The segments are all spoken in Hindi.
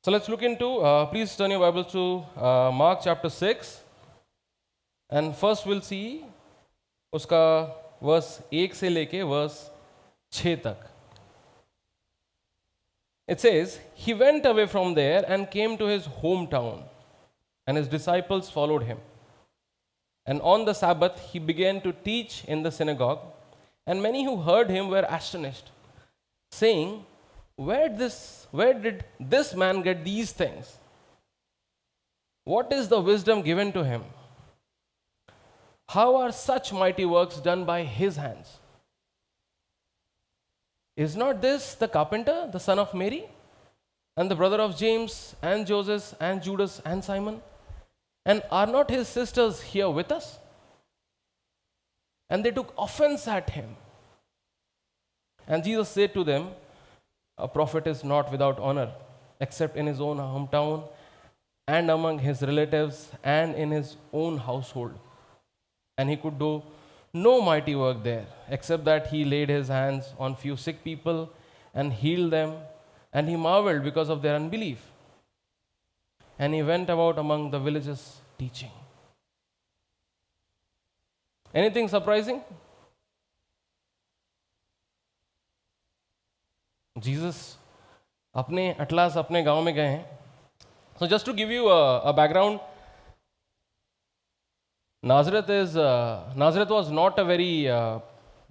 So let's look into, please turn your Bibles to Mark chapter 6. And first we'll see उसका वर्स 1 से लेके वर्स 6 तक. It says, he went away from there and came to his hometown, and his disciples followed him. And on the Sabbath he began to teach in the synagogue, and many who heard him were astonished, saying, where did this man get these things? What is the wisdom given to him? How are such mighty works done by his hands? Is not this the carpenter, the son of Mary, and the brother of James and Joseph and Judas and Simon? And are not his sisters here with us? And they took offense at him. And Jesus said to them, a prophet is not without honor, except in his own hometown and among his relatives and in his own household. And he could do no mighty work there, except that he laid his hands on few sick people and healed them, and he marveled because of their unbelief. And he went about among the villages teaching. Anything surprising? Jesus अपने अटलास अपने गांव में गए हैं. So just to give you a background, Nazareth was not a very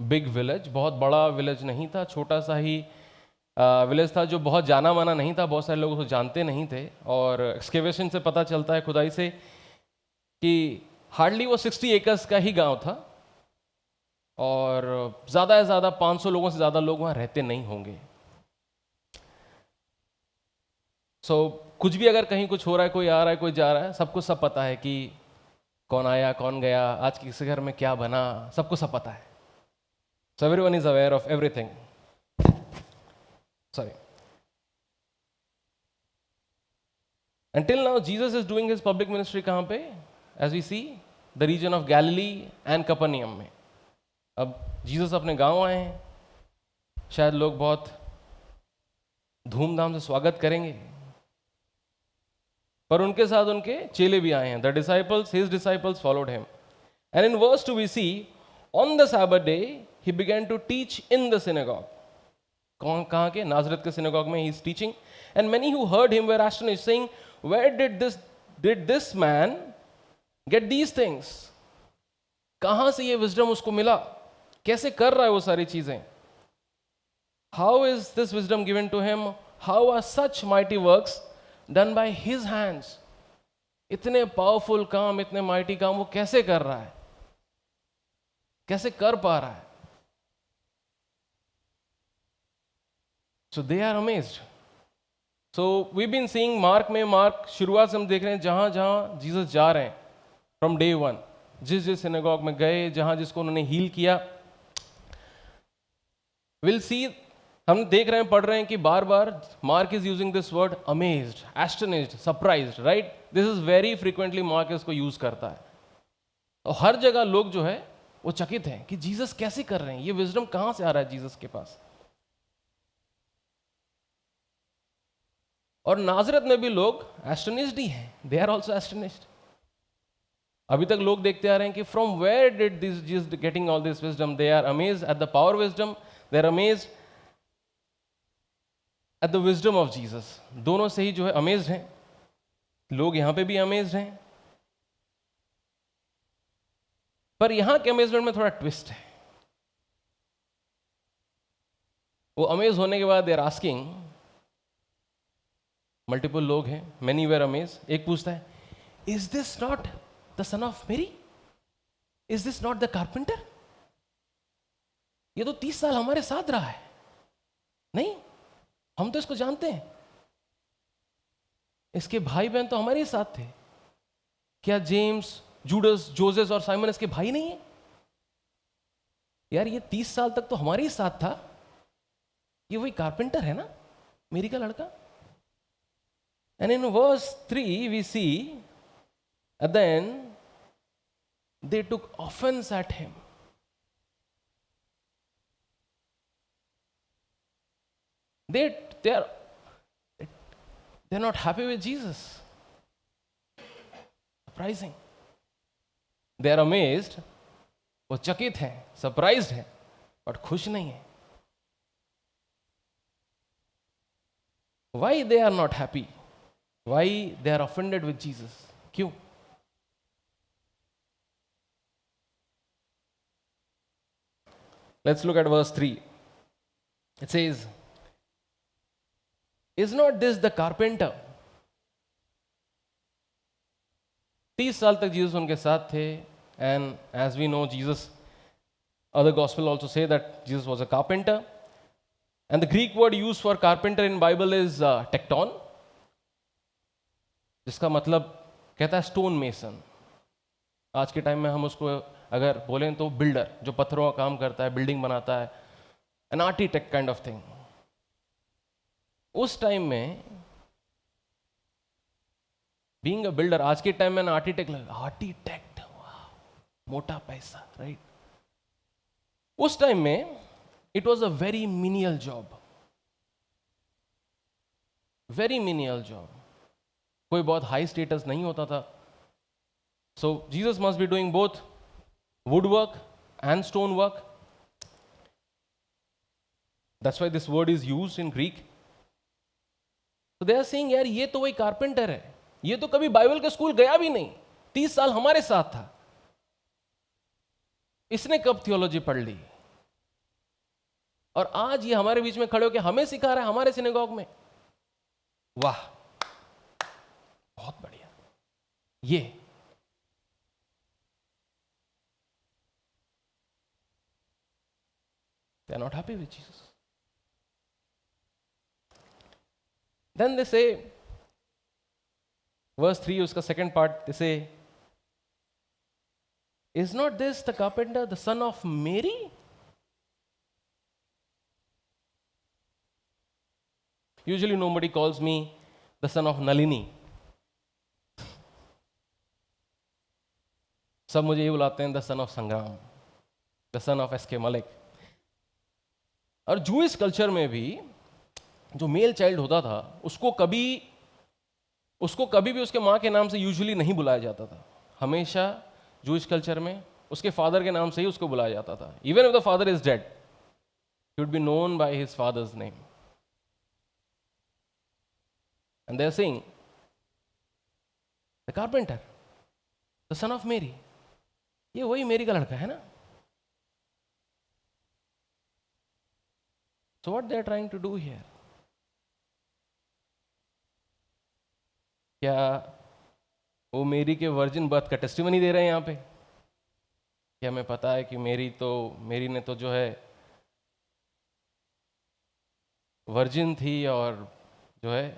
big village. बहुत बड़ा village नहीं था, छोटा सा ही village था जो बहुत जाना माना नहीं था. बहुत सारे लोग उसको जानते नहीं थे, और excavation से पता चलता है, खुदाई से, कि हार्डली वो 60 एकर्स का ही गांव था, और ज़्यादा से ज़्यादा 500 लोगों से ज़्यादा लोग वहाँ रहते नहीं होंगे. कुछ भी अगर कहीं कुछ हो रहा है, कोई आ रहा है, कोई जा रहा है, सबको सब पता है कि कौन आया, कौन गया, आज किसी घर में क्या बना, सबको सब पता है. So everyone is aware of everything. Sorry. Until now, Jesus is doing his public ministry कहाँ पे? As we see, the region of Galilee and Capernaum में. अब जीसस अपने गांव आए हैं, शायद लोग बहुत धूमधाम से स्वागत करेंगे, पर उनके साथ उनके चेले भी आए हैं. his disciples followed him. And in verse 2 we see, on the Sabbath day he began to teach in the synagogue. कहाँ के? नाजरत के synagogue में he is teaching. And many who heard him were astonished, saying, where did this man get these things? कहाँ से ये wisdom उसको मिला? कैसे कर रहा है वो सारी चीजें? How is this wisdom given to him? How are such mighty works done by his hands? इतने पावरफुल काम, इतने माइटी काम वो कैसे कर रहा है, कैसे कर पा रहा है? So they are amazed. So we've been seeing Mark शुरुआत से हम देख रहे हैं, जहां जहां जीसस जा रहे हैं from day one, जिस सिनेगॉग में गए, जहां जिसको उन्होंने हील किया, we'll see, हम देख रहे हैं, पढ़ रहे हैं कि बार बार Mark is using this word amazed, astonished, surprised, right? This is very frequently Mark इसको यूज करता है. और हर जगह लोग जो है वो चकित हैं कि जीसस कैसे कर रहे हैं, ये विजडम कहां से आ रहा है जीसस के पास. और नाजरत में भी लोग एस्टनिश्ड ही हैं, दे आर ऑल्सो एस्टनिश्ड. अभी तक लोग देखते आ रहे हैं कि from where did this Jesus getting all this wisdom. They are amazed at the power wisdom, they are amazed at the wisdom of Jesus. दोनों से ही जो है अमेज्ड हैं. लोग यहां पे भी अमेज्ड हैं, पर यहां के अमेजमेंट में थोड़ा ट्विस्ट है. वो अमेज होने के बाद दे आर आस्किंग, मल्टीपल लोग हैं, मेनी वेर अमेज. एक पूछता है, is this not the son of Mary? Is this not the carpenter? ये तो 30 साल हमारे साथ रहा है. नहीं, हम तो इसको जानते हैं, इसके भाई बहन तो हमारे ही साथ थे. क्या जेम्स, जूडस, जोसेफ और साइमन इसके भाई नहीं है? यार ये 30 साल तक तो हमारे ही साथ था, ये वही कारपेंटर है ना, मेरी का लड़का. And in verse 3 we see at the end they took offence at him. They are They're not happy with Jesus. Surprising. They are amazed. वो चकित हैं, सरप्राइज्ड हैं, बट खुश नहीं है. Why they are not happy? Why they are offended with Jesus? क्यों? Let's look at verse 3. It says, Is not this the carpenter? 30 साल तक जीसस उनके साथ थे, and as we know, Jesus, other gospel also say that Jesus was a carpenter, and the Greek word used for carpenter in Bible is tekton, जिसका मतलब कहता है स्टोन मेसन. आज के टाइम में हम उसको अगर बोलें तो बिल्डर, जो पत्थरों का काम करता है, बिल्डिंग बनाता है, an architect kind of thing. उस टाइम में बीइंग अ बिल्डर, आज के टाइम में ना आर्किटेक्ट लगा, आर्किटेक्ट मोटा पैसा, राइट. उस टाइम में it was a very menial job, very menial job. कोई बहुत हाई स्टेटस नहीं होता था. So Jesus must be doing both would work and stone work. That's why this word is used in Greek. तो दे आर सेइंग, यार ये तो वही कारपेंटर है, ये तो कभी बाइबल के स्कूल गया भी नहीं, 30 साल हमारे साथ था, इसने कब थियोलॉजी पढ़ ली, और आज ये हमारे बीच में खड़े होकर हमें सिखा रहा है हमारे सिनेगॉग में. वाह, बहुत बढ़िया. ये they are not happy with Jesus. Then they say, verse 3, uska second part, they say, is not this the carpenter, the son of Mary? Usually nobody calls me the son of Nalini. सब मुझे ये बुलाते हैं the son of Sangram, the son of SK Malik. और जूइश कल्चर में भी जो मेल चाइल्ड होता था, उसको कभी भी उसके माँ के नाम से यूजुअली नहीं बुलाया जाता था. हमेशा जूइश कल्चर में उसके फादर के नाम से ही उसको बुलाया जाता था. Even if the father is dead, he would be known by his father's name. And they are saying, the carpenter, the son of Mary, ये वही मेरी का लड़का है ना. So what they are trying to do here? क्या वो मेरी के वर्जिन बर्थ का टेस्टिमनी दे रहे हैं यहाँ पे? क्या हमें पता है कि मेरी ने तो जो है वर्जिन थी, और जो है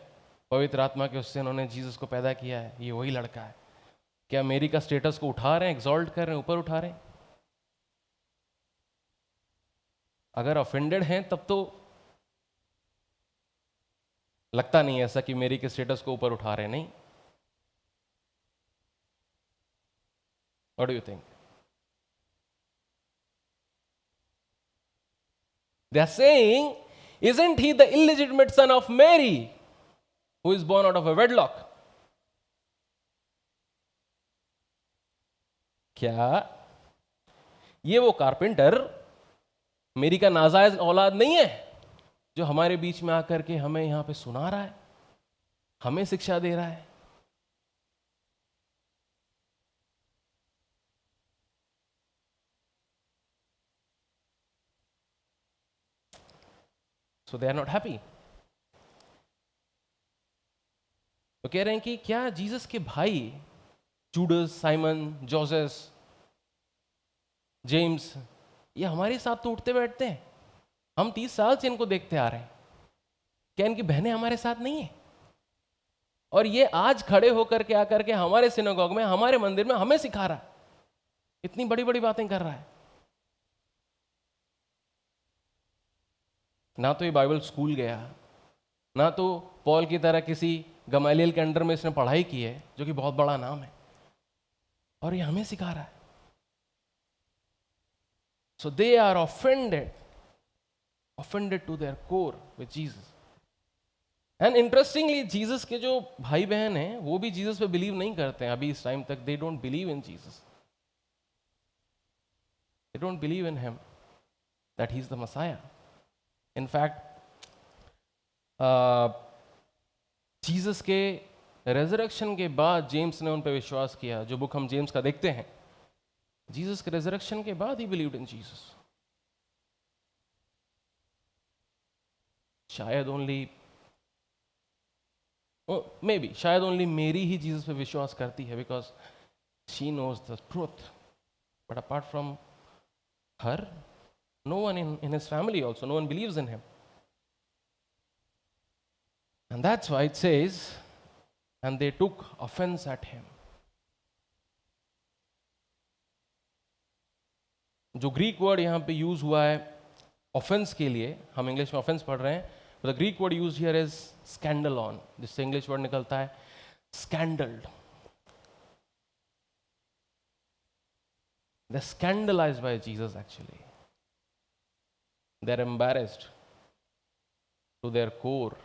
पवित्र आत्मा के उससे उन्होंने जीसस को पैदा किया है, ये वही लड़का है. क्या मेरी का स्टेटस को उठा रहे हैं, एक्सॉल्ट कर रहे हैं, ऊपर उठा रहे हैं? अगर ऑफेंडेड हैं तब तो लगता नहीं ऐसा कि मेरी के स्टेटस को ऊपर उठा रहे. नहीं. What do you think? They are saying, isn't he the illegitimate son of Mary who is born out of a wedlock? क्या ये वो कारपेंटर मेरी का नाजायज औलाद नहीं है जो हमारे बीच में आकर के हमें यहां पे सुना रहा है, हमें शिक्षा दे रहा है? सो दे आर नॉट हैप्पी. तो कह रहे हैं कि क्या जीसस के भाई जूडस, साइमन, जोसेस, जेम्स, ये हमारे साथ तो उठते बैठते हैं, हम 30 साल से इनको देखते आ रहे हैं, क्या इनकी बहनें हमारे साथ नहीं है? और ये आज खड़े होकर के आकर के हमारे सिनेगॉग में, हमारे मंदिर में हमें सिखा रहा है, इतनी बड़ी बड़ी बातें कर रहा है. ना तो ये बाइबल स्कूल गया, ना तो पॉल की तरह किसी गमालियल के अंडर में इसने पढ़ाई की है, जो कि बहुत बड़ा नाम है, और ये हमें सिखा रहा है. So they are offended to their core with Jesus. And interestingly Jesus के जो भाई बहन हैं वो भी जीसस पे बिलीव नहीं करते हैं अभी इस टाइम तक. They don't believe in Jesus. They don't believe in him that he is the Messiah. In fact Jesus के रेजरेक्शन के बाद जेम्स ने उन पर विश्वास किया. जो बुक हम जेम्स का देखते हैं, जीसस के रेजरेक्शन के बाद ही बिलीव्ड इन जीसस. शायद ओनली शायद ओनली मेरी ही जीसस पे विश्वास करती है because she knows the truth. But apart from her, no one in his family also, no one believes in him. And that's why it says, and they took offense at him. जो ग्रीक वर्ड यहाँ पे यूज हुआ है ऑफेंस के लिए, हम इंग्लिश में ऑफेंस पढ़ रहे हैं, the Greek word use here is skandalon, जिससे इंग्लिश वर्ड निकलता है स्कैंडल्ड. They're scandalized by Jesus actually. They're embarrassed to their core.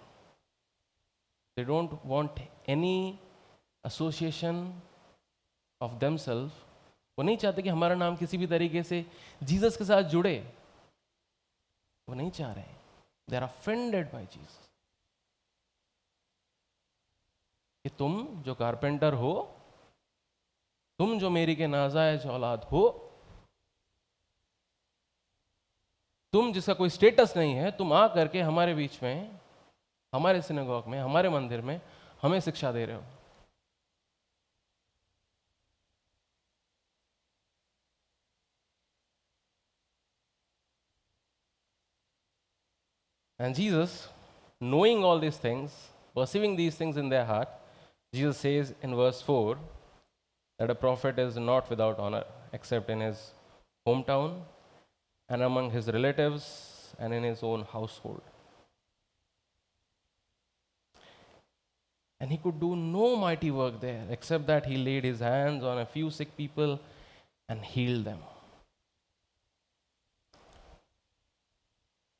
They don't want any association of themselves. वो नहीं चाहते कि हमारा नाम किसी भी तरीके से जीसस के साथ जुड़े. वो नहीं चाह रहे. They are offended by Jesus. कि तुम जो कारपेंटर हो, तुम जो मेरी के नाजायज औलाद हो, तुम जिसका कोई स्टेटस नहीं है, तुम आ करके हमारे बीच में, हमारे सिनेगॉग में, हमारे मंदिर में हमें शिक्षा दे रहे हो. And Jesus, knowing all these things, perceiving these things in their heart, Jesus says in verse 4 that a prophet is not without honor except in his hometown and among his relatives and in his own household. And he could do no mighty work there except that he laid his hands on a few sick people and healed them.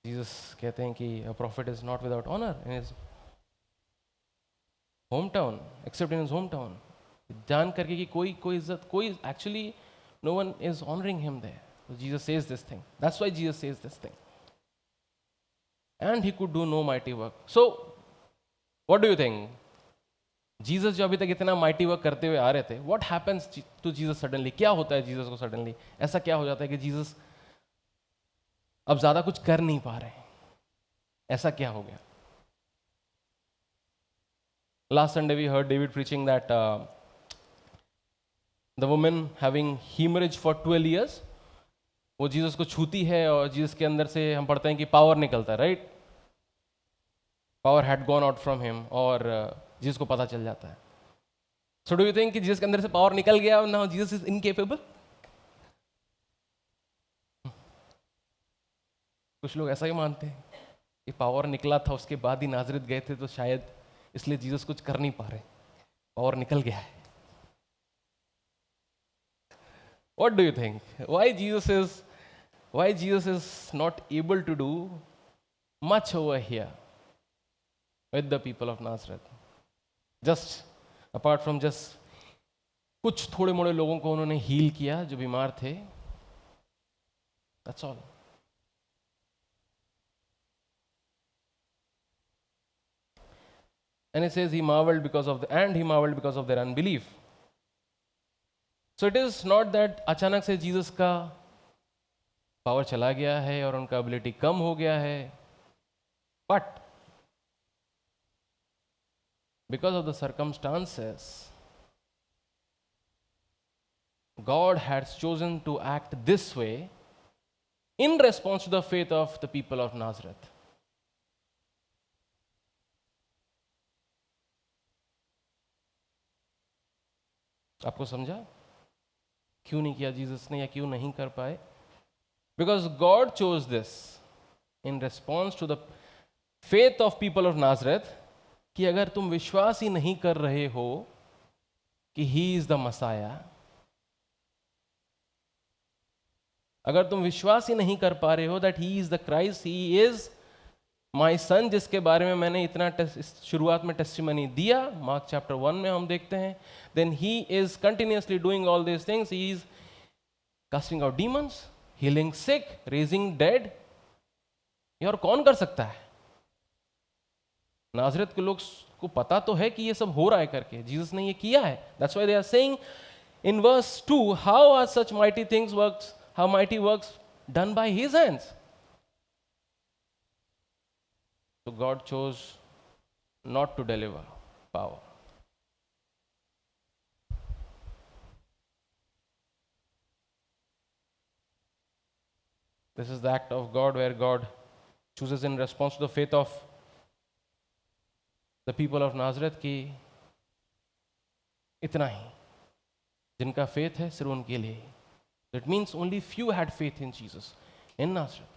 Jesus कहते हैं कि a prophet is not without honor in his hometown except in his hometown. जान करके कि कोई इज्जत, कोई actually no one is honoring him there. So Jesus says this thing. That's why Jesus says this thing. And he could do no mighty work. So what do you think? Jesus जो अभी तक इतना माइटी वर्क करते हुए आ रहे थे, what happens to Jesus suddenly? क्या होता है जीसस को सडनली? ऐसा क्या हो जाता है कि जीसस अब ज्यादा कुछ कर नहीं पा रहे हैं? ऐसा क्या हो गया? Last Sunday we heard David preaching that the woman having haemorrhage for 12 years, वो जीसस को छूती है और जीसस के अंदर से हम पढ़ते हैं कि पावर निकलता है, right? Power had gone out from him, और जीसस को पता चल जाता है. सो डू यू थिंक कि जीसस के अंदर से पावर निकल गया और नाउ जीसस इज इनकेपेबल? कुछ लोग ऐसा ही मानते हैं कि पावर निकला था, उसके बाद ही नाजरत गए थे, तो शायद इसलिए जीसस कुछ कर नहीं पा रहे, पावर निकल गया है. What do you think? Why Jesus is not able to do much over here with the people of Nazareth? Just apart from just कुछ थोड़े मोड़े लोगों को उन्होंने हील किया जो बीमार थे. That's all. And it says he marveled because of their unbelief. So it is not that अचानक से जीसस का पावर चला गया है और उनका एबिलिटी कम हो गया है, but because of the circumstances, God has chosen to act this way in response to the faith of the people of Nazareth. आपको समझा क्यों नहीं किया जीसस ने, या क्यों नहीं कर पाए? Because God chose this in response to the faith of people of Nazareth, कि अगर तुम विश्वास ही नहीं कर रहे हो कि ही इज द मसाया, अगर तुम विश्वास ही नहीं कर पा रहे हो that he is the Christ, he is my son, जिसके बारे में मैंने इतना शुरुआत में टेस्टिमनी दिया, मार्क चैप्टर 1 में हम देखते हैं, then he is continuously doing all these things, he is casting out demons, healing sick, raising dead. ये और कौन कर सकता है? नाजरत के लोग को पता तो है कि ये सब हो रहा है करके, जीसस ने ये किया है। That's why they are saying in verse 2, how are such mighty things works, how mighty works done by his hands. So God chose not to deliver power. This is the act of God where God chooses in response to the faith of the people of Nazareth कि इतना ही जिनका faith है सिर्फ उनके लिए। That means only few had faith in Jesus in Nazareth.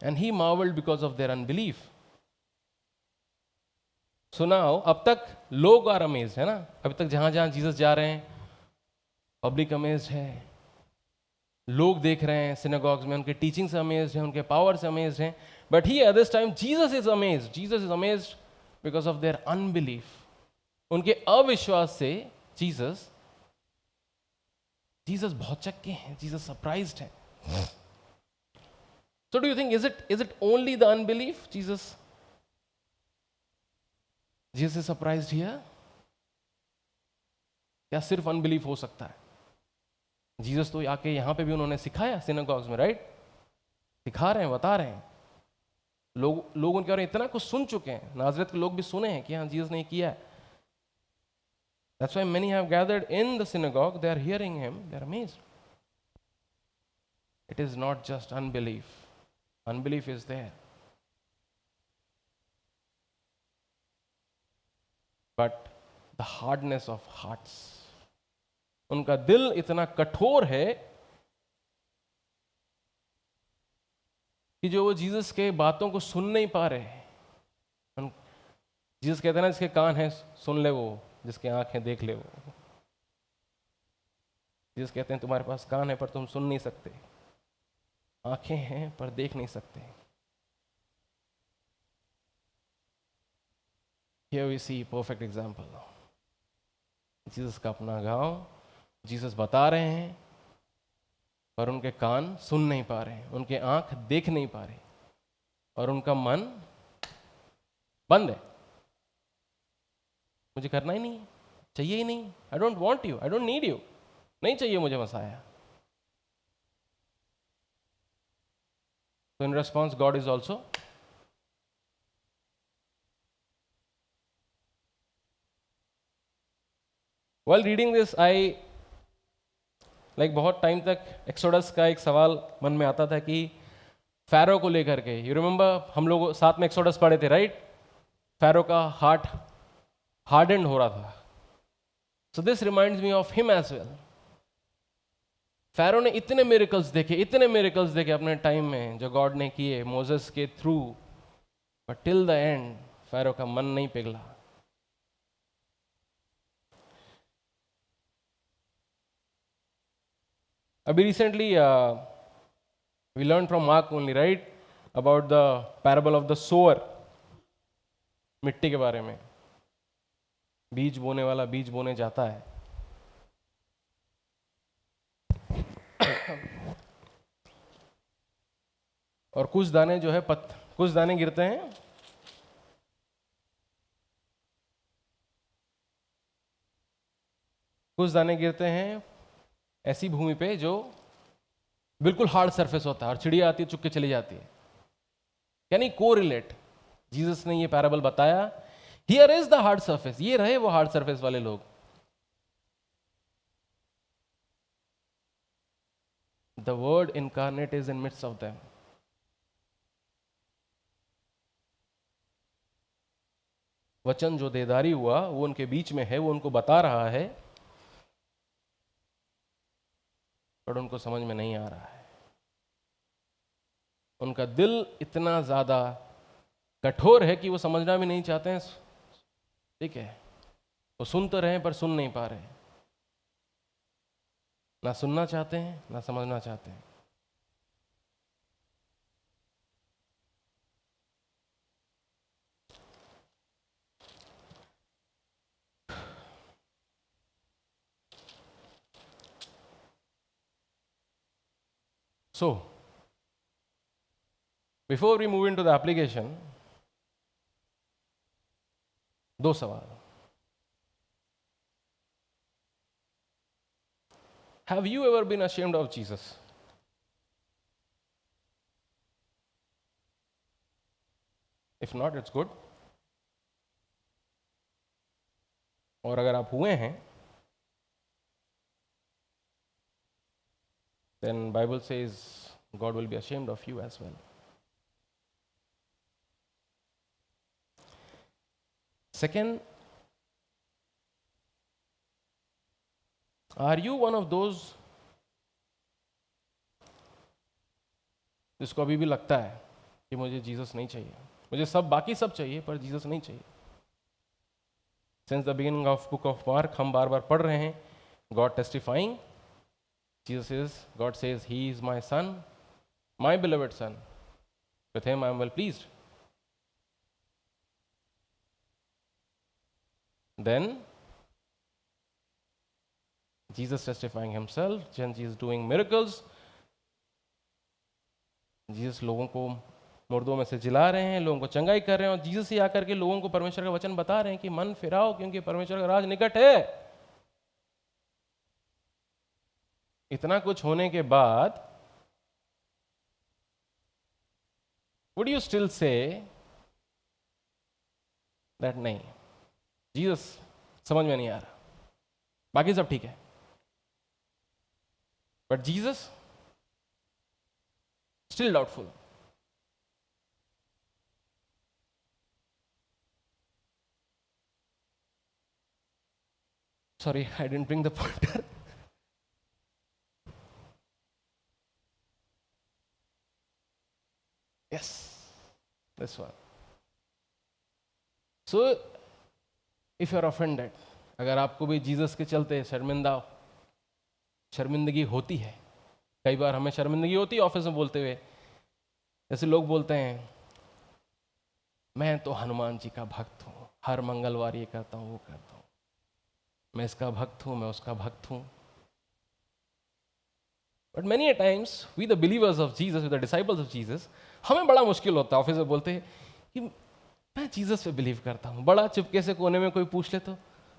And he marveled because of their unbelief. So now, अब तक लोग आर अमेज्ड है ना, अभी तक जहां जहां जीसस जा रहे हैं पब्लिक अमेज्ड है, लोग देख रहे हैं सिनेगॉग्स में, उनके टीचिंग से अमेज्ड हैं, उनके पावर से अमेज्ड हैं। But here this time Jesus is amazed, Jesus is amazed because of there unbelief. उनके अविश्वास से जीसस बहुत चक्के हैं, जीसस सरप्राइज्ड है। So do you think, is it only the unbelief? Jesus is surprised here? क्या सिर्फ अनबिलीफ हो सकता है? जीसस तो आके यहां पे भी उन्होंने सिखाया सिनेगॉग्स में, राइट? सिखा रहे हैं, बता रहे हैं, लोग उनके बारे में इतना कुछ सुन चुके हैं, नाजरत के लोग भी सुने हैं कि हाँ जीसस ने किया है। That's why many have gathered in the synagogue, they are hearing him, they are amazed. It is not just unbelief. Unbelief is there, but the hardness of hearts. उनका दिल इतना कठोर है कि जो वो जीसस के बातों को सुन नहीं पा रहे। जीसस कहते हैं ना, जिसके कान है सुन ले वो, जिसके आंखें देख ले वो। जीसस कहते हैं तुम्हारे पास कान है पर तुम सुन नहीं सकते, आंखें हैं पर देख नहीं सकते। Here we see perfect example. Jesus का अपना गांव, जीसस बता रहे हैं पर उनके कान सुन नहीं पा रहे हैं, उनके आंख देख नहीं पा रहे, और उनका मन बंद है। मुझे करना ही नहीं, चाहिए ही नहीं, I don't want you, I don't need you, नहीं चाहिए मुझे Messiah. So in response, God is also while reading this, I बहुत टाइम तक एक्सोडस का एक सवाल मन में आता था कि फैरो को लेकर के, यू रिमेंबर हम लोग साथ में एक्सोडस पढ़े थे, राइट? फैरो का हार्ट हार्डेंड हो रहा था। So this reminds me of him as well. Pharaoh ने इतने मिरेकल्स देखे अपने टाइम में जो गॉड ने किए मोसेस के through, but till the end Pharaoh का मन नहीं पिघला। अभी recently we learn from Mark only, right, about the parable of the sower, मिट्टी के बारे में। बीज बोने वाला बीज बोने जाता है, और कुछ दाने जो है कुछ दाने गिरते हैं ऐसी भूमि पे जो बिल्कुल हार्ड सरफेस होता है, और चिड़िया आती है चुप के चली जाती है। यानी कोरिलेट, जीसस ने ये पैराबल बताया, here is the hard surface, ये रहे वो हार्ड सरफेस वाले लोग। The word incarnate is in midst of them. वचन जो देदारी हुआ वो उनके बीच में है, वो उनको बता रहा है, पर उनको समझ में नहीं आ रहा है। उनका दिल इतना ज्यादा कठोर है कि वो समझना भी नहीं चाहते हैं। ठीक है, वो सुन तो रहे हैं पर सुन नहीं पा रहे, ना सुनना चाहते हैं ना समझना चाहते हैं। So, before we move into the application, दो सवाल. Have you ever been ashamed of Jesus? If not, it's good. और अगर आप हुए हैं, then Bible says God will be ashamed of you as well. Second, are you one of those जिसको अभी भी लगता है कि मुझे जीसस नहीं चाहिए, मुझे सब बाकी सब चाहिए पर जीसस नहीं चाहिए? Since the beginning of book of Mark हम बार बार पढ़ रहे हैं, God testifying, God says he is my son, my beloved son, with him I am well pleased. Then Jesus testifying himself, then Jesus doing miracles, Jesus लोगों को मुर्दों में से जिला रहे हैं, लोगों को चंगाई कर रहे हैं, और जीसस ही आकर के लोगों को परमेश्वर का वचन बता रहे हैं कि मन फिराओ क्योंकि परमेश्वर का राज निकट है. इतना कुछ होने के बाद would you still say that नहीं, जीसस समझ में नहीं आ रहा, बाकी सब ठीक है, but Jesus still doubtful? Sorry, I didn't bring the pointer. Yes, this one. So, if you are offended, अगर आपको भी जीसस के चलते शर्मिंदगी होती है, कई बार हमें शर्मिंदगी होती है ऑफिस में बोलते हुए, जैसे लोग बोलते हैं मैं तो हनुमान जी का भक्त हूँ, हर मंगलवार ये करता हूँ वो करता हूँ, मैं इसका भक्त हूँ, मैं उसका भक्त हूँ. But many a times we the believers of Jesus, we the disciples of Jesus, हमें बड़ा मुश्किल होता है ऑफिस में बोलते हैं कि मैं जीसस पे बिलीव करता हूँ. बड़ा चुपके से कोने में कोई पूछ ले तो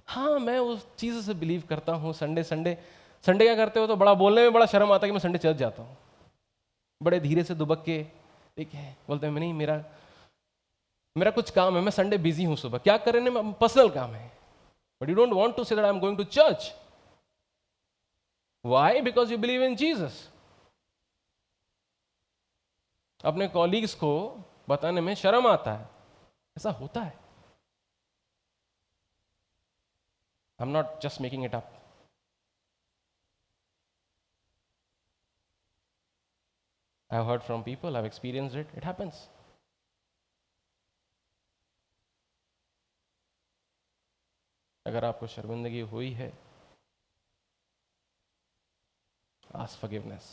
हाँ मैं उस जीसस से बिलीव करता हूँ. संडे क्या करते हो, तो बड़ा बोलने में बड़ा शर्म आता है कि मैं संडे चर्च जाता हूँ. बड़े धीरे से दुबक के ठीक है बोलते हैं नहीं, मेरा कुछ काम है, मैं संडे बिजी हूँ, सुबह क्या करने में पर्सनल काम है. But you don't want to say that I am going to church. Why? Because you believe in Jesus. अपने कॉलीग्स को बताने में शर्म आता है, ऐसा होता है. I am not just making it up. I have heard from people, I've experienced it, it happens. अगर आपको शर्मिंदगी हुई है, ask forgiveness.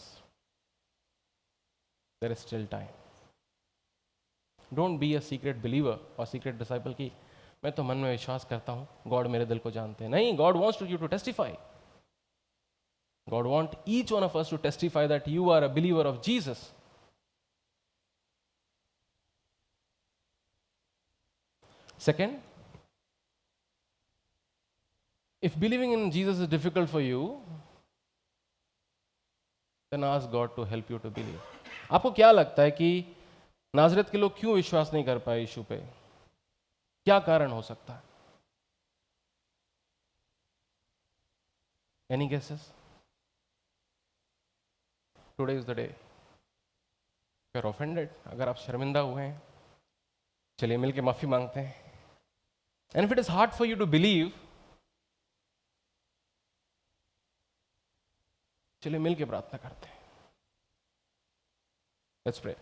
There is still time. Don't be a secret believer or secret disciple की मैं तो मन में विश्वास करता हूँ, गॉड मेरे दिल को जानते हैं. नहीं, God wants you to testify. God wants each one of us to testify that you are a believer of Jesus. Second, if believing in Jesus is difficult for you, then ask God to help you to believe. आपको क्या लगता है कि नाजरत के लोग क्यों विश्वास नहीं कर पाए यीशु पे? क्या कारण हो सकता है? Any guesses? Today is the day. If you are offended, अगर आप शर्मिंदा हुए हैं, चलिए मिलके माफी मांगते हैं. And if it is hard for you to believe, चलिए मिलके प्रार्थना करते हैं. Let's pray.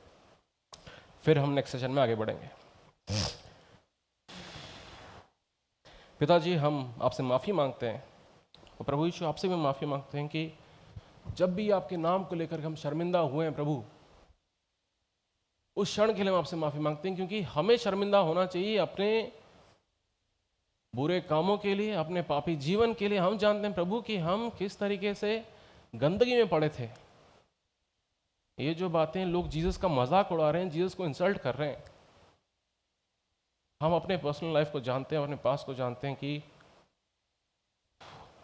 फिर हम नेक्स्ट सेशन में आगे बढ़ेंगे. पिताजी, हम आपसे माफी मांगते हैं और प्रभु यीशु आपसे भी माफी मांगते हैं कि जब भी आपके नाम को लेकर हम शर्मिंदा हुए हैं प्रभु, उस क्षण के लिए हम आपसे माफी मांगते हैं, क्योंकि हमें शर्मिंदा होना चाहिए अपने बुरे कामों के लिए, अपने पापी जीवन के लिए. हम जानते हैं प्रभु कि हम किस तरीके से गंदगी में पड़े थे, ये जो बातें लोग जीसस का मजाक उड़ा रहे हैं, जीसस को इंसल्ट कर रहे हैं। हम अपने पर्सनल लाइफ को जानते हैं, अपने पास को जानते हैं कि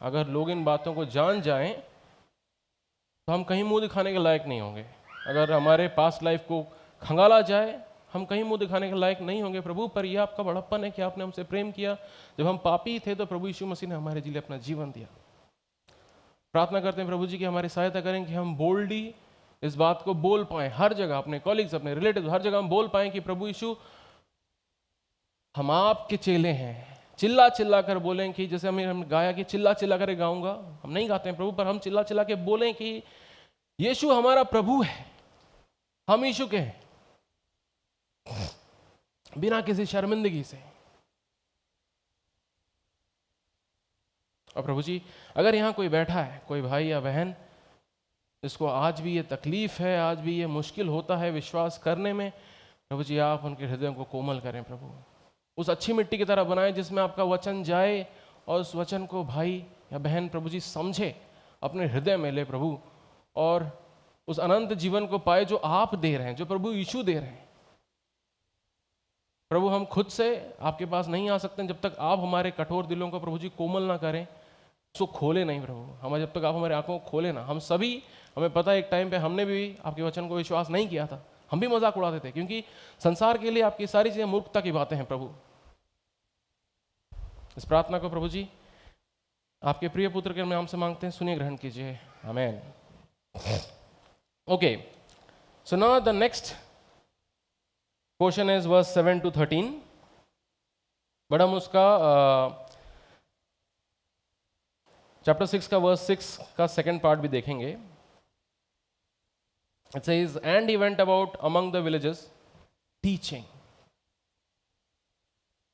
अगर लोग इन बातों को जान जाएं तो हम कहीं मुंह दिखाने के लायक नहीं होंगे। अगर हमारे पास लाइफ को खंगाला जाए, हम कहीं मुंह दिखाने के लायक नहीं होंगे प्रभु। पर यह आपका बड़प्पन है कि आपने हमसे प्रेम किया। जब हम पापी थे तो प्रभु यीशु मसीह ने हमारे लिए अपना जीवन दिया। प्रार्थना करते हैं प्रभु जी कि हमारी सहायता करें कि हम बोल्डली इस बात को बोल पाएं हर जगह, अपने कॉलीग्स, अपने रिलेटिव, हर जगह हम बोल पाएं कि प्रभु यीशु हम आपके चेले हैं। चिल्ला चिल्ला कर बोलें कि जैसे हम गाया कि चिल्ला चिल्ला कर गाऊंगा, हम नहीं गाते हैं प्रभु, पर हम चिल्ला चिल्ला के बोलें कि यीशु हमारा प्रभु है, हम यीशु के हैं, बिना किसी शर्मिंदगी से। और प्रभु जी अगर यहाँ कोई बैठा है, कोई भाई या बहन जिसको आज भी ये तकलीफ है, आज भी ये मुश्किल होता है विश्वास करने में, प्रभु जी आप उनके हृदय को कोमल करें प्रभु। उस अच्छी मिट्टी की तरह बनाएं जिसमें आपका वचन जाए और उस वचन को भाई या बहन प्रभु जी समझे, अपने हृदय में ले प्रभु, और उस अनंत जीवन को पाए जो आप दे रहे हैं, जो प्रभु यीशु दे रहे हैं। प्रभु हम खुद से आपके पास नहीं आ सकते जब तक आप हमारे कठोर दिलों को प्रभु जी कोमल ना करें, उसको खोले नहीं प्रभु। हमें जब तक आप हमारे आंखों को खोले ना, हम सभी, हमें पता है एक टाइम पे हमने भी आपके वचन को विश्वास नहीं किया था, हम भी मजाक उड़ाते थे, क्योंकि संसार के लिए आपकी सारी चीजें मूर्खता की बातें हैं प्रभु। इस प्रार्थना को प्रभु जी आपके प्रिय पुत्र के नाम से मांगते हैं, सुनिए, ग्रहण कीजिए, amen. Okay, so now the next question is verse 7 to 13, but हम उसका चैप्टर 6 का वर्स 6 का सेकेंड पार्ट भी देखेंगे। It says, and he went about among the villages teaching.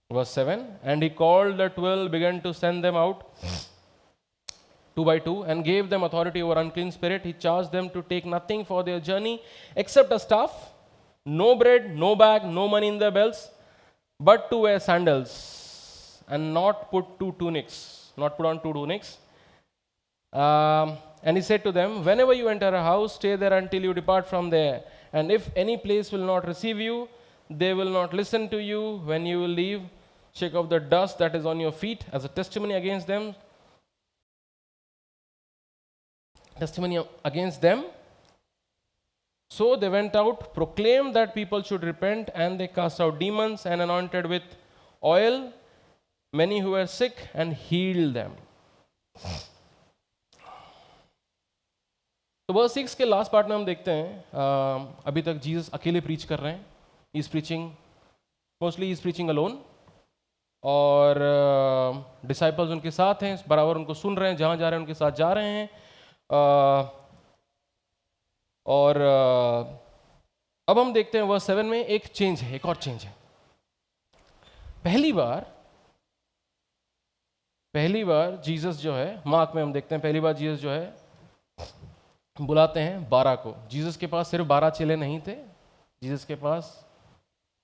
Verse 7, and he called the 12, began to send them out 2 by 2, and gave them authority over unclean spirit. He charged them to take nothing for their journey except a staff, no bread, no bag, no money in their belts, but to wear sandals, and not put on two tunics. And he said to them, whenever you enter a house, stay there until you depart from there. And if any place will not receive you, they will not listen to you. When you will leave, shake off the dust that is on your feet as a testimony against them. So they went out, proclaimed that people should repent, and they cast out demons and anointed with oil many who were sick and healed them. तो वर्स 6 के लास्ट पार्ट में हम देखते हैं अभी तक जीसस अकेले प्रीच कर रहे हैं। He's preaching, mostly he's preaching alone, और डिसाइपल्स उनके साथ हैं, बराबर उनको सुन रहे हैं, जहाँ जा रहे हैं उनके साथ जा रहे हैं। और अब हम देखते हैं वर्स 7 में एक चेंज है, एक और चेंज है। पहली बार जीसस जो है, मार्क में हम देखते हैं, पहली बार जीसस जो है बुलाते हैं 12 को। जीसस के पास सिर्फ 12 चेले नहीं थे, जीसस के पास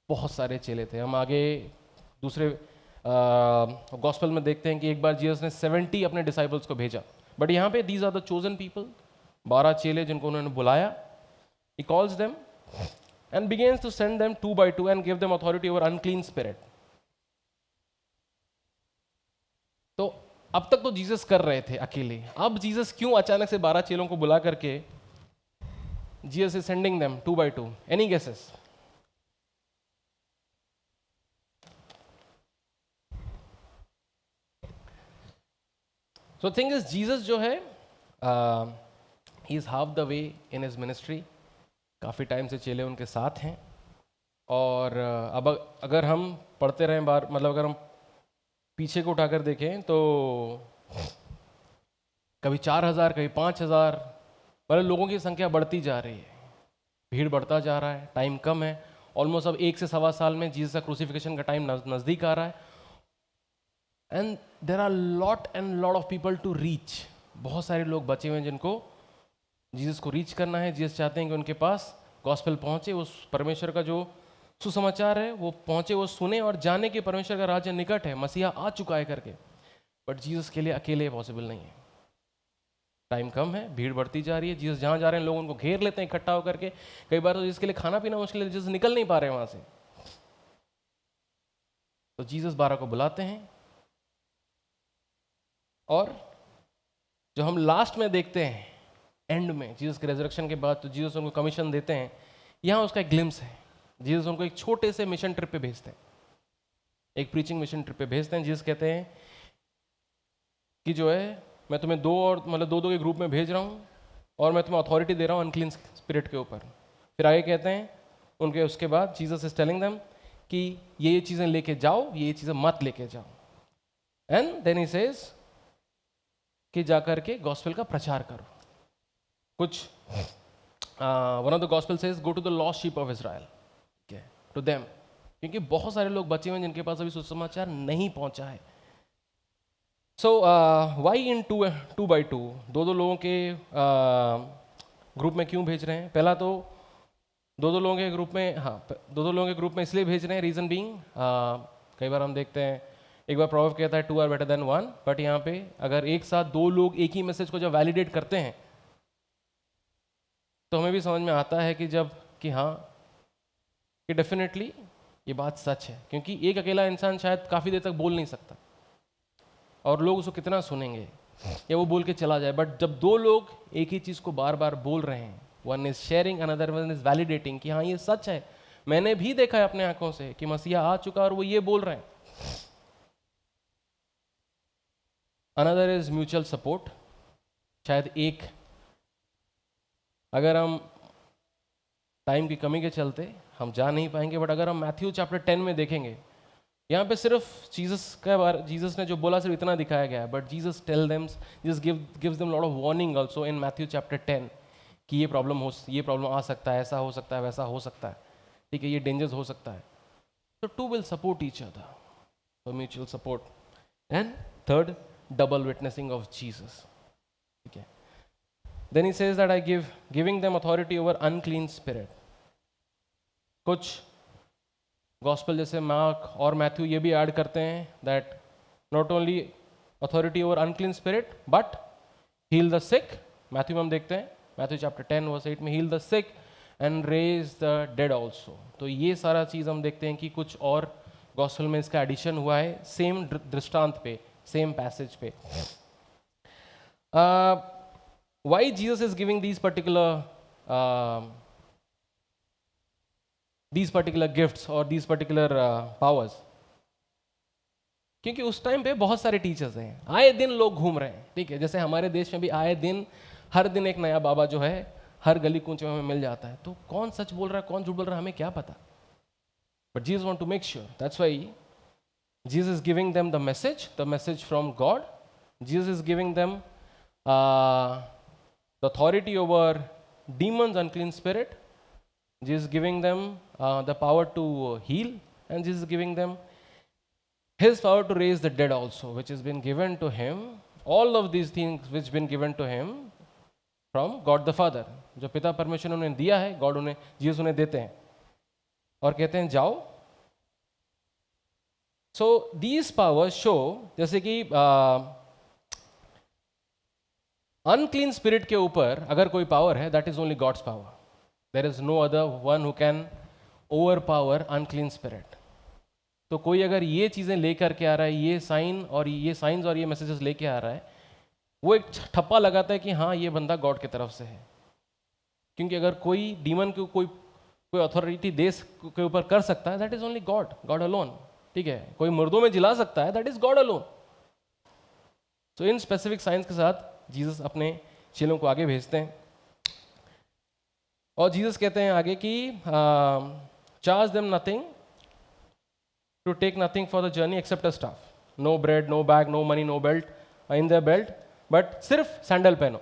बहुत सारे चेले थे। हम आगे दूसरे गॉस्पेल में देखते हैं कि एक बार जीसस ने 70 अपने डिसाइपल्स को भेजा, बट यहाँ पे these are the chosen people, 12 चेले जिनको उन्होंने बुलाया। He calls them and begins to send them 2 by 2 and give them authority over unclean spirit. तो अब तक तो जीसस कर रहे थे अकेले, अब जीसस क्यों अचानक से 12 चेलों को बुला करके Jesus is sending them 2 by 2? Any guesses? So thing is, Jesus जो है he is half the way in his ministry. काफ़ी टाइम से चेले उनके साथ हैं, और अब अगर हम पढ़ते रहें बार, मतलब अगर हम पीछे को उठाकर देखें तो कभी 4000, कभी 5000, मतलब लोगों की संख्या बढ़ती जा रही है, भीड़ बढ़ता जा रहा है, टाइम कम है। ऑलमोस्ट अब 1 से सवा साल में जीसस का क्रूसिफिकेशन का टाइम नज़दीक आ रहा है, and there are lot and lot of people to reach. बहुत सारे लोग बचे हुए हैं जिनको जीसस को रीच करना है। जीसस चाहते हैं कि उनके पास गॉस्पेल पहुंचे, उस परमेश्वर का जो सुसमाचार है वो पहुंचे, वो सुने और जाने कि परमेश्वर का राज्य निकट है, मसीहा आ चुका है करके। बट जीसस के लिए अकेले पॉसिबल नहीं है। टाइम कम है, भीड़ बढ़ती जा रही है, जीसस जहाँ जा रहे हैं लोग उनको घेर लेते हैं इकट्ठा होकर के, कई बार तो जिसके लिए खाना पीना मुश्किल है, जीसस निकल नहीं पा रहे हैं वहाँ से। तो जीसस 12 को बुलाते हैं, और जो हम लास्ट में देखते हैं एंड में जीसस के रेजरेक्शन के बाद, तो जीसस उनको कमीशन देते हैं, यहाँ उसका एक ग्लिम्स है। जीसस उनको एक छोटे से मिशन ट्रिप पे भेजते हैं, एक प्रीचिंग मिशन ट्रिप पे भेजते हैं। जीसस कहते हैं कि जो है मैं तुम्हें दो के ग्रुप में भेज रहा हूँ, और मैं तुम्हें अथॉरिटी दे रहा हूँ अनक्लीन स्पिरिट के ऊपर। फिर आगे कहते हैं उनके, उसके बाद जीसस इज टेलिंग देम कि ये चीज़ें लेके जाओ, ये चीज़ें मत लेके जाओ। एंड देन ही सेज कि जाकर के गॉस्पेल का प्रचार करो। कुछ one of the gospel says go to the lost sheep of Israel, to them, क्योंकि बहुत सारे लोग बचे हुए हैं जिनके पास अभी सुसमाचार नहीं पहुंचा है। So why in two by two, दो लोगों के ग्रुप में क्यों भेज रहे हैं? पहला तो दो लोगों के ग्रुप में, हाँ, दो लोगों के ग्रुप में इसलिए भेज रहे हैं, रीज़न बीइंग कई बार हम देखते हैं, एक बार प्रॉवर्ब कहता है 2 आर बेटर देन 1, बट यहाँ पे अगर एक साथ दो लोग एक ही मैसेज को जब वैलिडेट करते हैं तो हमें भी समझ में आता है कि हाँ, कि डेफिनेटली ये बात सच है, क्योंकि एक अकेला इंसान शायद काफ़ी देर तक बोल नहीं सकता, और लोग उसको कितना सुनेंगे, या वो बोल के चला जाए। बट जब दो लोग एक ही चीज़ को बार बार बोल रहे हैं, one is sharing, another one is validating कि हाँ ये सच है, मैंने भी देखा है अपने आंखों से कि मसीहा आ चुका और वो ये बोल रहे हैं। Another is mutual support. शायद एक, अगर हम टाइम की कमी के चलते हम जा नहीं पाएंगे, बट अगर हम मैथ्यू चैप्टर 10 में देखेंगे, यहाँ पे सिर्फ जीसस ने जो बोला सिर्फ इतना दिखाया गया है, but Jesus gives them lot of warning also in Matthew chapter 10 कि ये प्रॉब्लम आ सकता है, ऐसा हो सकता है, वैसा हो सकता है, ठीक है, ये डेंजर्स हो सकता है। तो two will support each other, so mutual support. And third, double witnessing of Jesus. Okay. Then he says that giving them authority over unclean spirit. कुछ गॉस्पेल जैसे मार्क और मैथ्यू ये भी ऐड करते हैं that not only authority over unclean spirit but heal the sick. Matthew में हम देखते हैं, मैथ्यू चैप्टर 10 वर्स 8 में heal the sick and raise the dead also. तो ये सारा चीज़ हम देखते हैं कि कुछ और गॉस्पेल में इसका एडिशन हुआ है, सेम दृष्टांत पे, सेम पैसेज पे। Why Jesus is giving these particular gifts और these particular powers? क्योंकि उस टाइम पे बहुत सारे टीचर्स हैं, आए दिन लोग घूम रहे हैं, ठीक है, जैसे हमारे देश में भी आए दिन, हर दिन एक नया बाबा जो है हर गली कूचे में मिल जाता है। तो कौन सच बोल रहा है, कौन झूठ बोल रहा है, हमें क्या पता? But Jesus want to make sure. That's why Jesus is giving them the message from God. Jesus is giving them the authority over demons, unclean spirit. Jesus is giving them the power to heal, and Jesus is giving them His power to raise the dead also, which has been given to Him. All of these things which been given to Him from God the Father. जो पिता परमेश्वर ने उन्हें दिया है, गॉड उन्हें, जीसस उन्हें देते हैं और कहते हैं जाओ। सो दीज पावर्स शो, जैसे कि अनक्लीन स्पिरिट के ऊपर अगर कोई पावर है, that is only God's power. There is no other one who can over power unclean spirit. तो कोई अगर ये चीज़ें लेकर के आ रहा है, ये साइंस और ये मैसेजेस लेके आ रहा है, वो एक ठप्पा लगाता है कि हाँ ये बंदा गॉड की तरफ से है। क्योंकि अगर कोई डीमन को कोई अथॉरिटी देश के ऊपर कर सकता है, that is only God alone, ठीक है। कोई मुर्दों में जिला सकता है, दैट इज गॉड अलोन। तो इन स्पेसिफिक साइंस के साथ जीसस अपने चेलों को आगे भेजते हैं, और जीसस कहते हैं आगे कि charge them nothing, to take nothing for the journey except a staff, no bread, no bag, no money, no belt in the belt, but सिर्फ सैंडल पहनो,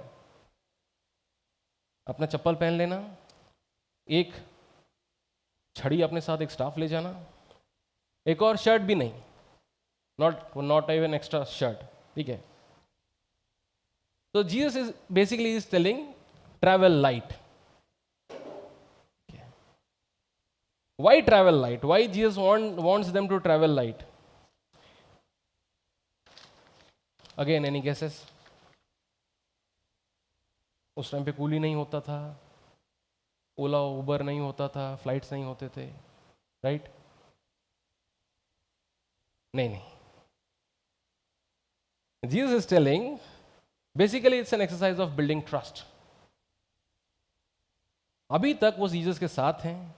अपना चप्पल पहन लेना, एक छड़ी अपने साथ, एक स्टाफ ले जाना, एक और शर्ट भी नहीं, नॉट इवन एक्स्ट्रा शर्ट, ठीक है। तो Jesus is basically is telling travel light. Why travel light? Why Jesus wants them to travel light? Again, any guesses? उस टाइम पे कूली नहीं होता था, ओला उबर नहीं होता था, फ्लाइट्स नहीं होते थे, राइट? नहीं नहीं, Jesus is telling basically it's an exercise of building trust. अभी तक वो जीसस के साथ हैं,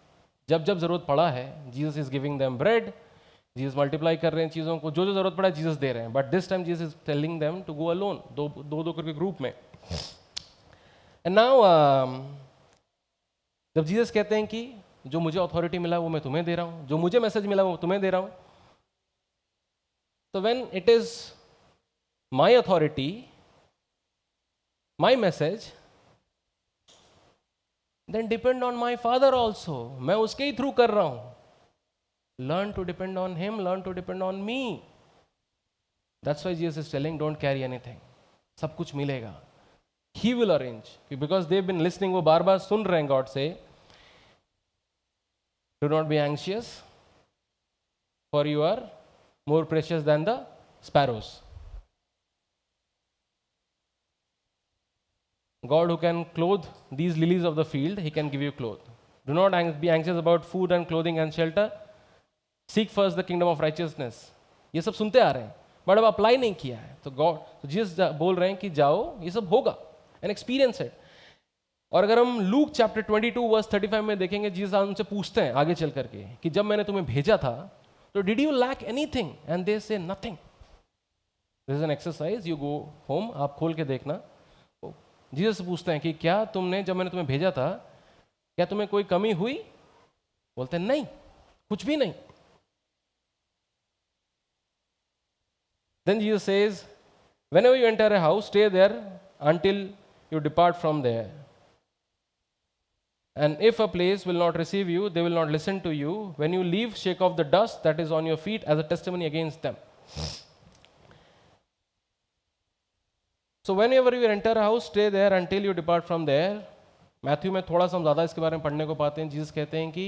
जब जब जरूरत पड़ा है Jesus is giving them bread, Jesus multiply कर रहे हैं चीज़ों को, जो जो जरूरत पड़ा है जीसस दे रहे हैं, but this time Jesus is telling them to go alone, दो दो दो करके ग्रुप में। एंड नाउ जब जीसस कहते हैं कि जो मुझे अथॉरिटी मिला वो मैं तुम्हें दे रहा हूं, जो मुझे मैसेज मिला वो तुम्हें दे रहा हूं, तो when it is my authority, my message, then depend on my father also, मैं उसके ही थ्रू कर रहा हूं। Learn to depend on him, learn to depend on me. That's why Jesus is telling don't carry anything, सब कुछ मिलेगा, he will arrange, because they been listening, वो बार बार सुन रहे हैं गॉड से, do not be anxious for you are more precious than the sparrows. God who can clothe these lilies of the field, he can give you clothes. Do not be anxious about food and clothing and shelter. Seek first the kingdom of righteousness. ये सब सुनते आ रहे हैं, बट अब अप्लाई नहीं किया है, तो गॉड, तो जीसस बोल रहे हैं कि जाओ, ये सब होगा, एंड एक्सपीरियंस इट। और अगर हम लूक चैप्टर 22 वर्स 35 में देखेंगे, जीसस उनसे पूछते हैं आगे चल करके कि जब मैंने तुम्हें भेजा था तो did you lack anything, and they say nothing. This is an exercise, you go home, आप खोल के देखना। जीसस पूछते हैं कि क्या तुमने, जब मैंने तुम्हें भेजा था, क्या तुम्हें कोई कमी हुई? बोलते हैं नहीं, कुछ भी नहीं। Then Jesus says, whenever you enter a house, stay there until you depart from there. And if a place will not receive you, they will not listen to you. When you leave, shake off the dust that is on your feet as a testimony against them. So whenever you enter a house, stay there until you depart from there. Matthew में थोड़ा सा हम ज़्यादा इसके बारे में पढ़ने को पाते हैं। जीसस कहते हैं कि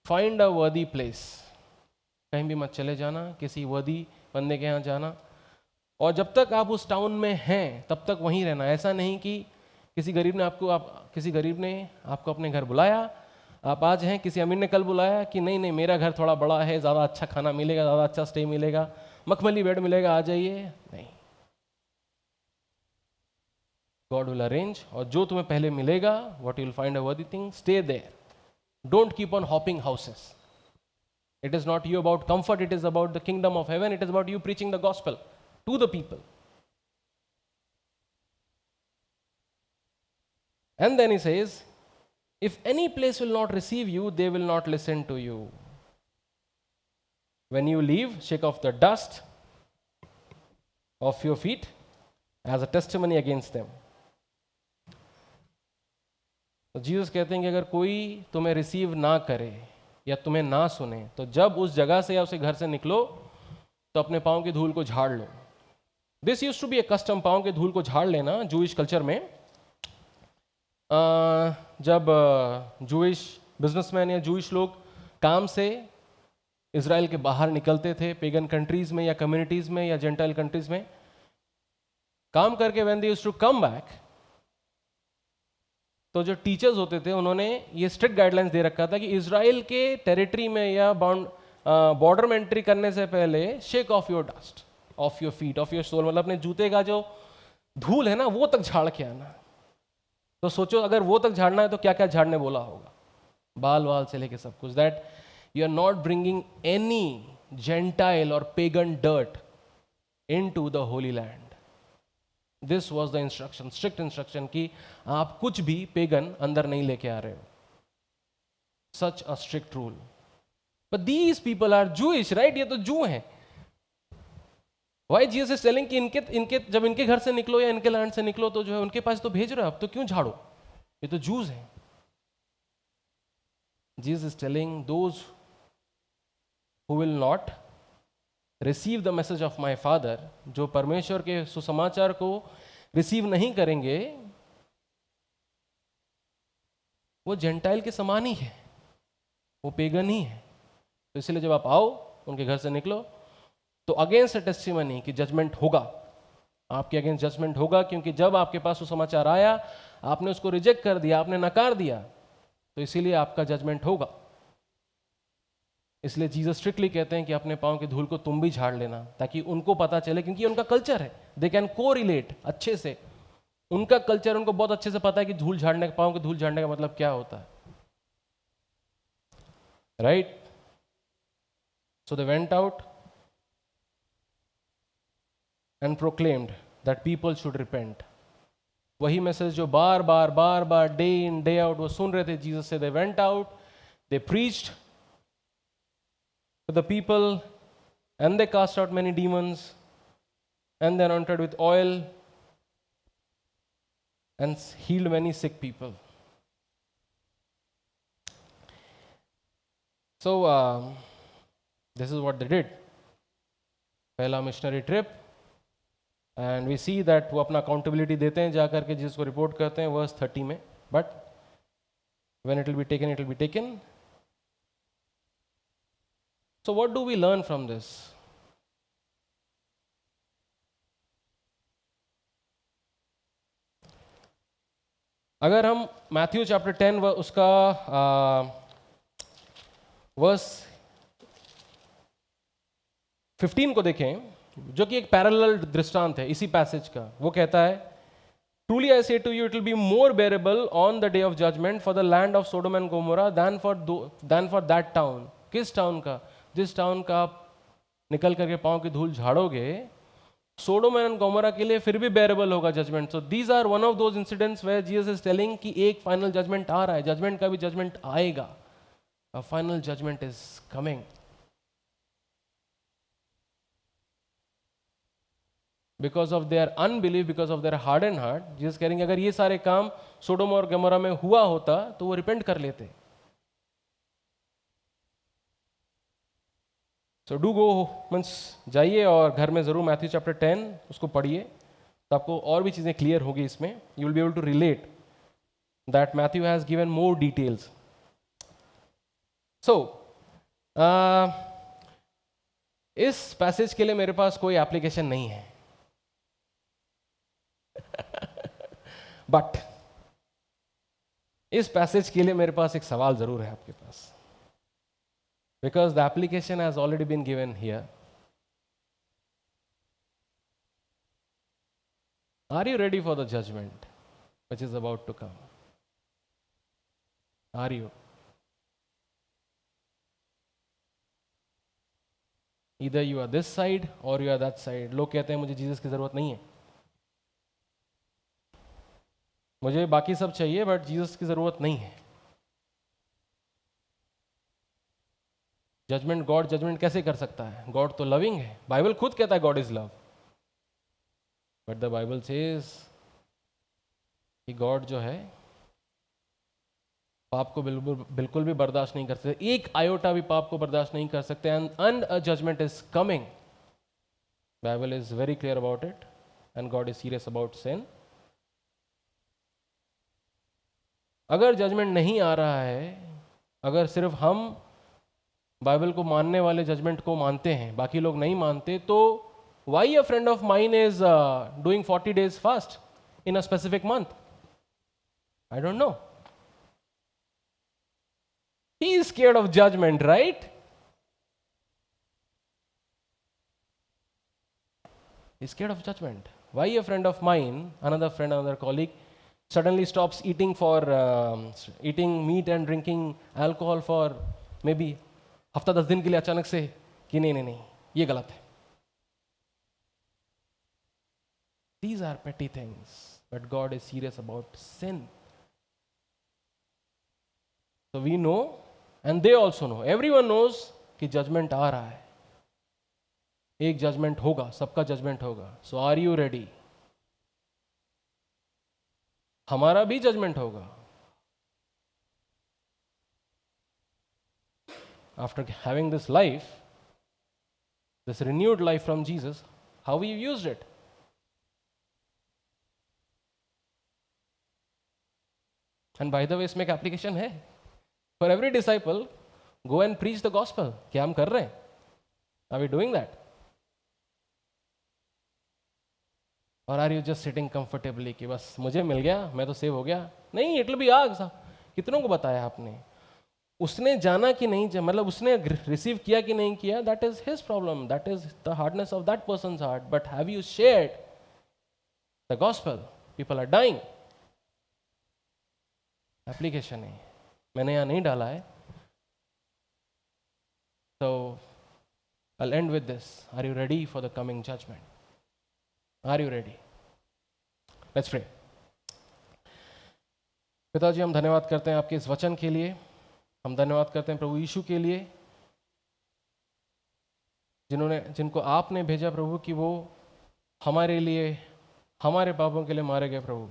फाइंड अ वर्दी प्लेस, कहीं भी मत चले जाना, किसी वर्दी बंदे के यहाँ जाना, और जब तक आप उस टाउन में हैं तब तक वहीं रहना। ऐसा नहीं कि किसी गरीब ने आपको अपने घर बुलाया, आप आज हैं, किसी अमीर ने कल बुलाया कि नहीं नहीं मेरा घर थोड़ा बड़ा है, ज़्यादा अच्छा खाना मिलेगा, ज़्यादा अच्छा स्टे मिलेगा, मखमली बेड मिलेगा, आ जाइए। नहीं, गॉड विल अरेंज, और जो तुम्हें पहले मिलेगा, what you will find a worthy thing, stay there, don't keep on hopping houses. It is not you about comfort, it is about the kingdom of heaven, it is about you preaching the gospel to the people. And then he says, if any place will not receive you, they will not listen to you. When you leave, shake off the dust of your feet as a testimony against them. तो जीसस कहते हैं कि अगर कोई तुम्हें रिसीव ना करे या तुम्हें ना सुने, तो जब उस जगह से या उसे घर से निकलो तो अपने पाँव की धूल को झाड़ लो। This used to be a custom, पाँव की धूल को झाड़ लेना जूइश कल्चर में। जब जूइश बिजनेसमैन या जूइश लोग काम से इज़राइल के बाहर निकलते थे, पेगन कंट्रीज में या कम्युनिटीज़ में या जेंटाइल कंट्रीज में काम करके, when they used to come back, तो जो टीचर्स होते थे उन्होंने ये स्ट्रिक्ट गाइडलाइंस दे रखा था कि इज़राइल के टेरिटरी में या बॉर्डर में एंट्री करने से पहले shake off your dust off your feet, off your soul, मतलब अपने जूते का जो धूल है ना वो तक झाड़ के आना। तो सोचो अगर वो तक झाड़ना है तो क्या क्या झाड़ने बोला होगा, बाल वाल से लेके सब कुछ। That you are not bringing any gentile और pagan dirt into the holy land. This was the instruction, strict instruction कि आप कुछ भी पेगन अंदर नहीं लेके आ रहे हो। Such a strict rule. But these people are Jewish, right? ये तो जू हैं। Why Jesus is telling कि इनके जब इनके घर से निकलो या इनके लैंड से निकलो तो जो है उनके पास तो भेज रहे हो, अब तो क्यों झाड़ो, ये तो जूस हैं। Jesus is telling those who will not receive the message of my Father, जो परमेश्वर के सुसमाचार को रिसीव नहीं करेंगे, वो जेंटाइल के समान ही है, वो पेगन ही है। तो इसलिए जब आप आओ, उनके घर से निकलो, तो अगेंस्ट अ टेस्टिमनी की जजमेंट होगा, आपके अगेंस्ट जजमेंट होगा, क्योंकि जब आपके पास वो समाचार आया, आपने उसको रिजेक्ट कर दिया, आपने नकार दिया, तो इसीलिए आपका जजमेंट होगा। इसलिए जीसस स्ट्रिक्टली कहते हैं कि अपने पाँव की धूल को तुम भी झाड़ लेना, ताकि उनको पता चले, क्योंकि उनका कल्चर है, दे कैन को रिलेट अच्छे से। उनका कल्चर, उनको बहुत अच्छे से पता है कि धूल झाड़ने, पाँव की धूल झाड़ने का मतलब क्या होता है, right? So they went out and proclaimed that people should repent. वही मैसेज जो बार बार डे इन डे आउट वो सुन रहे थे जीसस से। They went out, they preached to the people, and they cast out many demons, and they anointed with oil and healed many sick people. So this is what they did. पहला missionary trip, and we see that वो अपना अकाउंटेबिलिटी देते हैं जाकर के, जिसको रिपोर्ट करते हैं वर्स 30 में। But when it will be taken, it will be taken. So what do we learn from this? अगर हम मैथ्यू चैप्टर 10 उसका वर्स 15 को देखें, जो कि एक पैरेलल दृष्टांत है इसी पैसेज का, वो कहता है, Truly I say to you, it will be more bearable on the day of judgment for the land of Sodom and Gomorrah than for that town. किस टाउन का? जिस टाउन का आप निकल करके पाँव की धूल झाड़ोगे, सोडोम एंड गोमोरा के लिए फिर भी बेरेबल होगा judgment. So these are one of those incidents where Jesus is telling कि एक फाइनल जजमेंट आ रहा है, जजमेंट का भी जजमेंट आएगा, a final judgment is coming. Because of their unbelief, because of their harden heart, Jesus कह रहे हैं अगर ये सारे काम सोडोम और गोमोरा में हुआ होता तो वो रिपेंट कर लेते। सो डू गो, मीन्स जाइए और घर में ज़रूर मैथ्यू चैप्टर 10 उसको पढ़िए, तो आपको और भी चीज़ें क्लियर होगी इसमें। You will be able to relate that Matthew has given more details. So इस पैसेज के लिए मेरे पास कोई एप्लीकेशन नहीं है बट इस पैसेज के लिए मेरे पास एक सवाल ज़रूर है आपके पास, because the application has already been given here. Are you ready for the judgment which is about to come? Are you? Either you are this side or you are that side. लोग कहते हैं मुझे जीसस की जरूरत नहीं है, मुझे बाकी सब चाहिए बट जीसस की जरूरत नहीं है। जजमेंट, गॉड जजमेंट कैसे कर सकता है? गॉड तो लविंग है, बाइबल खुद कहता है God is love, but the Bible says कि गॉड जो है पाप को बिल्कुल भी बर्दाश्त नहीं कर सकते, एक आयोटा भी पाप को बर्दाश्त नहीं कर सकते, and a judgement is coming. Bible is very clear about it, and God is serious about sin. अगर जजमेंट नहीं आ रहा है, अगर सिर्फ हम बाइबल को मानने वाले जजमेंट को मानते हैं, बाकी लोग नहीं मानते, तो why a friend of mine is doing 40 days fast in a specific month? I don't know, he is scared of judgment, right? He is scared of judgment. Why a friend of mine, another friend, another colleague suddenly stops eating meat and drinking alcohol for maybe हफ्ता 10 दिन के लिए अचानक से कि नहीं नहीं नहीं ये गलत है। These are petty things, but God is serious about sin. So we know, and they also know, everyone knows कि जजमेंट आ रहा है, एक जजमेंट होगा, सबका जजमेंट होगा। So are you ready? हमारा भी जजमेंट होगा। After having this life, this renewed life from Jesus, how we used it. And by the way, इसमें एक application है for every disciple, go and preach the gospel. क्या हम कर रहे हैं? Are we doing that? और are you just sitting comfortably कि बस मुझे मिल गया, मैं तो सेव हो गया? नहीं, इट विल बी आग। कितनों को बताया आपने? उसने जाना कि नहीं मतलब उसने रिसीव किया कि नहीं किया, that is his problem, that is the hardness of that person's heart. But have you shared the gospel? People are dying. Application है, मैंने यहाँ नहीं डाला है। तो I'll end with this. Are you ready for the coming judgment? Are you ready? Let's pray. पिताजी, हम धन्यवाद करते हैं आपके इस वचन के लिए। हम धन्यवाद करते हैं प्रभु यीशु के लिए, जिनको आपने भेजा प्रभु कि वो हमारे लिए, हमारे पापों के लिए मारे गए प्रभु।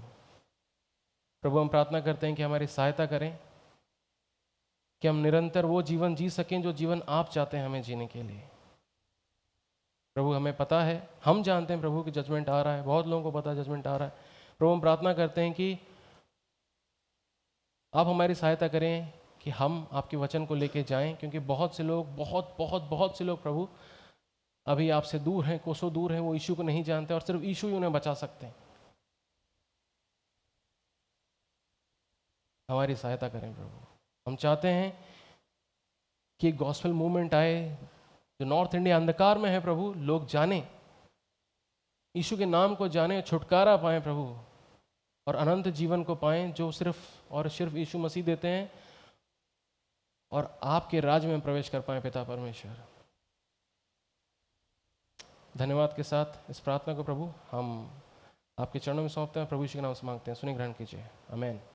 प्रभु, हम प्रार्थना करते हैं कि हमारी सहायता करें कि हम निरंतर वो जीवन जी सकें जो जीवन आप चाहते हैं हमें जीने के लिए। प्रभु, हमें पता है, हम जानते हैं प्रभु कि जजमेंट आ रहा है, बहुत लोगों को पता है जजमेंट आ रहा है। प्रभु, हम प्रार्थना करते हैं कि आप हमारी सहायता करें कि हम आपके वचन को लेके जाएं, क्योंकि बहुत से लोग, बहुत से लोग प्रभु अभी आपसे दूर हैं, कोसों दूर हैं, वो यीशु को नहीं जानते और सिर्फ यीशु ही उन्हें बचा सकते हैं। हमारी सहायता करें प्रभु। हम चाहते हैं कि गॉस्पेल मूवमेंट आए, जो नॉर्थ इंडिया अंधकार में है प्रभु, लोग जाने, यीशु के नाम को जाने, छुटकारा पाएं प्रभु, और अनंत जीवन को पाएं जो सिर्फ और सिर्फ यीशु मसीह देते हैं, और आपके राज्य में प्रवेश कर पाएं पिता परमेश्वर। धन्यवाद के साथ इस प्रार्थना को प्रभु हम आपके चरणों में सौंपते हैं, प्रभु यीशु के नाम से मांगते हैं, सुनि ग्रहण कीजिए, आमीन।